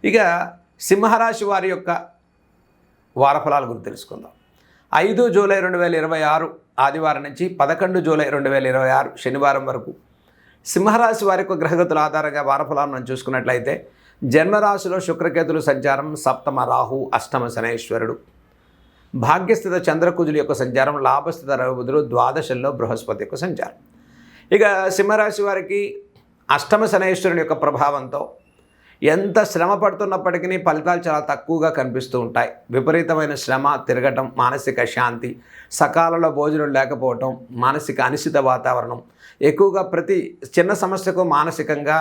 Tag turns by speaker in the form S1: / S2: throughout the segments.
S1: ఇక సింహరాశి వారి యొక్క వారఫలాల గురించి తెలుసుకుందాం. 5 జూలై 2026 ఆదివారం నుంచి 11 జూలై 2026 శనివారం వరకు సింహరాశి వారి యొక్క గ్రహగతుల ఆధారంగా వారఫలాలను మనం చూసుకున్నట్లయితే జన్మరాశిలో శుక్రకేతులు సంచారం, సప్తమ రాహు, అష్టమ శనైశ్వరుడు, భాగ్యస్థిత చంద్రకుజుల యొక్క సంచారం, లాభస్థిత రవిబుధుడు, ద్వాదశంలో బృహస్పతి యొక్క సంచారం. ఇక సింహరాశి వారికి అష్టమ శనైశ్వరుని యొక్క ప్రభావంతో ఎంత శ్రమ పడుతున్నప్పటికీ ఫలితాలు చాలా తక్కువగా కనిపిస్తూ ఉంటాయి. విపరీతమైన శ్రమ, తిరగటం, మానసిక శాంతి, సకాలంలో భోజనం లేకపోవటం, మానసిక అనిశ్చిత వాతావరణం, ఎక్కువగా ప్రతి చిన్న సమస్యకు మానసికంగా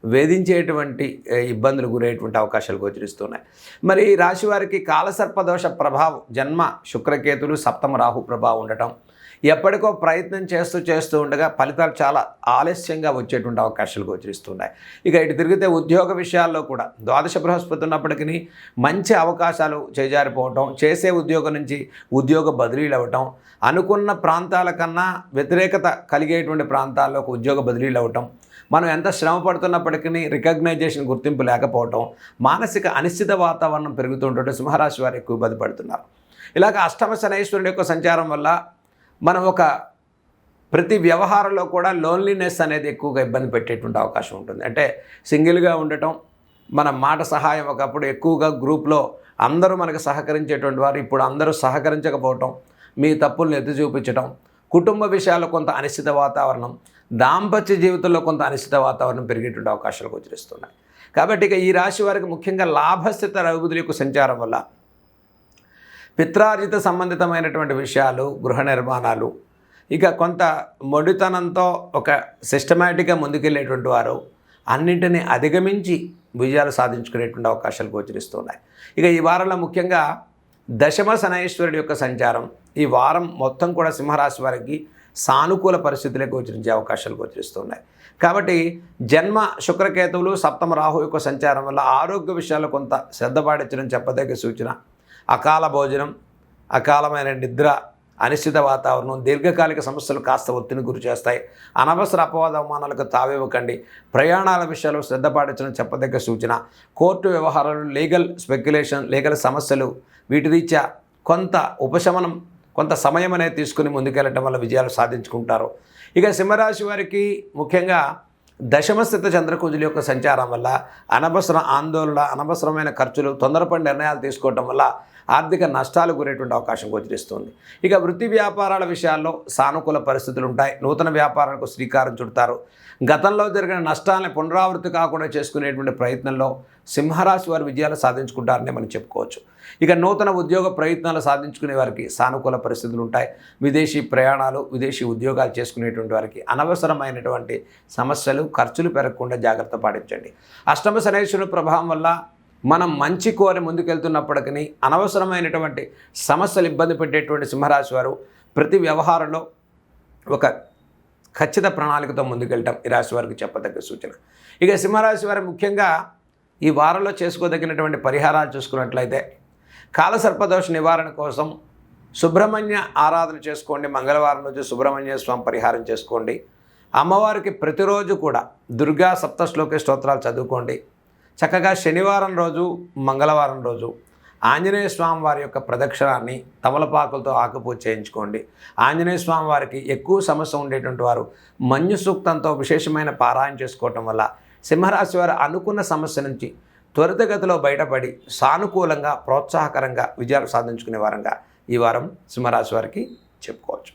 S1: వేధించేటువంటి ఇబ్బందులు గురయ్యేటువంటి అవకాశాలు గోచరిస్తున్నాయి. మరి ఈ రాశి వారికి కాలసర్పదోష ప్రభావం, జన్మ శుక్రకేతులు, సప్తమ రాహు ప్రభావం ఉండటం, ఎప్పటికో ప్రయత్నం చేస్తూ ఉండగా ఫలితాలు చాలా ఆలస్యంగా వచ్చేటువంటి అవకాశాలు గోచరిస్తున్నాయి. ఇక ఇటు తిరిగితే ఉద్యోగ విషయాల్లో కూడా ద్వాదశ బృహస్పతి ఉన్నప్పటికీ మంచి అవకాశాలు చేజారిపోవటం, చేసే ఉద్యోగం నుంచి ఉద్యోగ బదిలీలు అవ్వటం, అనుకున్న ప్రాంతాల కన్నా వ్యతిరేకత కలిగేటువంటి ప్రాంతాల్లోకి ఉద్యోగ బదిలీలు అవ్వటం, మనం ఎంత శ్రమ పడుతున్నప్పటికీ రికగ్నైజేషన్ గుర్తింపు లేకపోవటం, మానసిక అనిశ్చిత వాతావరణం పెరుగుతుంటే సింహరాశి వారు ఎక్కువ ఇబ్బంది పడుతున్నారు. ఇలాగ అష్టమ శనైశ్వరుడి యొక్క సంచారం వల్ల మనం ప్రతి వ్యవహారంలో కూడా లోన్లీనెస్ అనేది ఎక్కువగా ఇబ్బంది పెట్టేటువంటి అవకాశం ఉంటుంది. అంటే సింగిల్గా ఉండటం, మన మాట సహాయం ఒకప్పుడు ఎక్కువగా గ్రూప్లో అందరూ మనకు సహకరించేటువంటి వారు ఇప్పుడు అందరూ సహకరించకపోవటం, మీ తప్పులను ఎత్తి చూపించడం, కుటుంబ విషయాల్లో కొంత అనిశ్చిత వాతావరణం, దాంపత్య జీవితంలో కొంత అనిశ్చిత వాతావరణం పెరిగేటువంటి అవకాశాలు గోచరిస్తున్నాయి. కాబట్టి ఇక ఈ రాశి వారికి ముఖ్యంగా లాభస్థిత రవిబుధుల యొక్క సంచారం వల్ల పిత్రార్జిత సంబంధితమైనటువంటి విషయాలు, గృహ నిర్మాణాలు, ఇక కొంత మొండితనంతో ఒక సిస్టమేటిక్గా ముందుకెళ్ళేటువంటి వారు అన్నింటినీ అధిగమించి విజయాలు సాధించుకునేటువంటి అవకాశాలు గోచరిస్తున్నాయి. ఇక ఈ వారంలో ముఖ్యంగా దశమ శనైశ్వరుడి యొక్క సంచారం ఈ వారం మొత్తం కూడా సింహరాశి వారికి సానుకూల పరిస్థితులే గోచరించే అవకాశాలు గోచరిస్తున్నాయి. కాబట్టి జన్మ శుక్రకేతువులు, సప్తమ రాహు యొక్క సంచారం వల్ల ఆరోగ్య విషయాల్లో కొంత శ్రద్ధ పాటించడం చెప్పదగ్గ సూచన. అకాల భోజనం, అకాలమైన నిద్ర, అనిశ్చిత వాతావరణం, దీర్ఘకాలిక సమస్యలు కాస్త ఒత్తిడిని గురి చేస్తాయి. అనవసర అపవాద అవమానాలకు తావివ్వకండి. ప్రయాణాల విషయాల్లో శ్రద్ధ పాటించడం చెప్పదగ్గ సూచన. కోర్టు వ్యవహారాలు, లీగల్ స్పెక్యులేషన్, లీగల్ సమస్యలు, వీటి రీత్యా కొంత ఉపశమనం, కొంత సమయం అనేది తీసుకుని ముందుకెళ్ళటం వల్ల విజయాలు సాధించుకుంటారు. ఇక సింహరాశి వారికి ముఖ్యంగా దశమస్థిత చంద్రకుజుల యొక్క సంచారం వల్ల అనవసర ఆందోళన, అనవసరమైన ఖర్చులు, తొందరపడి నిర్ణయాలు తీసుకోవటం వల్ల ఆర్థిక నష్టాలు గురేటువంటి అవకాశం గోచరిస్తుంది. ఇక వృత్తి వ్యాపారాల విషయాల్లో సానుకూల పరిస్థితులు ఉంటాయి. నూతన వ్యాపారాలకు శ్రీకారం చుడతారు. గతంలో జరిగిన నష్టాలను పునరావృత్తి కాకుండా చేసుకునేటువంటి ప్రయత్నంలో సింహరాశి వారు విజయాలు సాధించుకుంటారని మనం చెప్పుకోవచ్చు. ఇక నూతన ఉద్యోగ ప్రయత్నాలు సాధించుకునే వారికి సానుకూల పరిస్థితులు ఉంటాయి. విదేశీ ప్రయాణాలు, విదేశీ ఉద్యోగాలు చేసుకునేటువంటి వారికి అనవసరమైనటువంటి సమస్యలు, ఖర్చులు పెరగకుండా జాగ్రత్త పాటించండి. అష్టమ శనైశ్వరుని ప్రభావం వల్ల మనం మంచి కోరి ముందుకెళ్తున్నప్పటికీ అనవసరమైనటువంటి సమస్యలు ఇబ్బంది పెట్టేటువంటి సింహరాశి వారు ప్రతి వ్యవహారంలో ఒక ఖచ్చిత ప్రణాళికతో ముందుకెళ్ళటం ఈ రాశి వారికి చెప్పదగ్గ సూచన. ఇక సింహరాశి వారు ముఖ్యంగా ఈ వారంలో చేసుకోదగినటువంటి పరిహారాలు చూసుకున్నట్లయితే కాలసర్పదోష నివారణ కోసం సుబ్రహ్మణ్య ఆరాధన చేసుకోండి. మంగళవారం రోజు సుబ్రహ్మణ్య స్వామి పరిహారం చేసుకోండి. అమ్మవారికి ప్రతిరోజు కూడా దుర్గా సప్తశ్లోకి స్తోత్రాలు చదువుకోండి. చక్కగా శనివారం రోజు, మంగళవారం రోజు ఆంజనేయ స్వామి వారి యొక్క ప్రదక్షిణాన్ని తమలపాకులతో ఆకుపూజ చేయించుకోండి. ఆంజనేయ స్వామి వారికి ఎక్కువ సమస్య ఉండేటువంటి వారు మన్యు సూక్తంతో విశేషమైన పారాయణ చేసుకోవటం వల్ల సింహరాశి వారు అనుకున్న సమస్య నుంచి త్వరితగతిలో బయటపడి సానుకూలంగా, ప్రోత్సాహకరంగా విజయాలు సాధించుకునే వారంగా ఈ వారం సింహరాశి వారికి చెప్పుకోవచ్చు.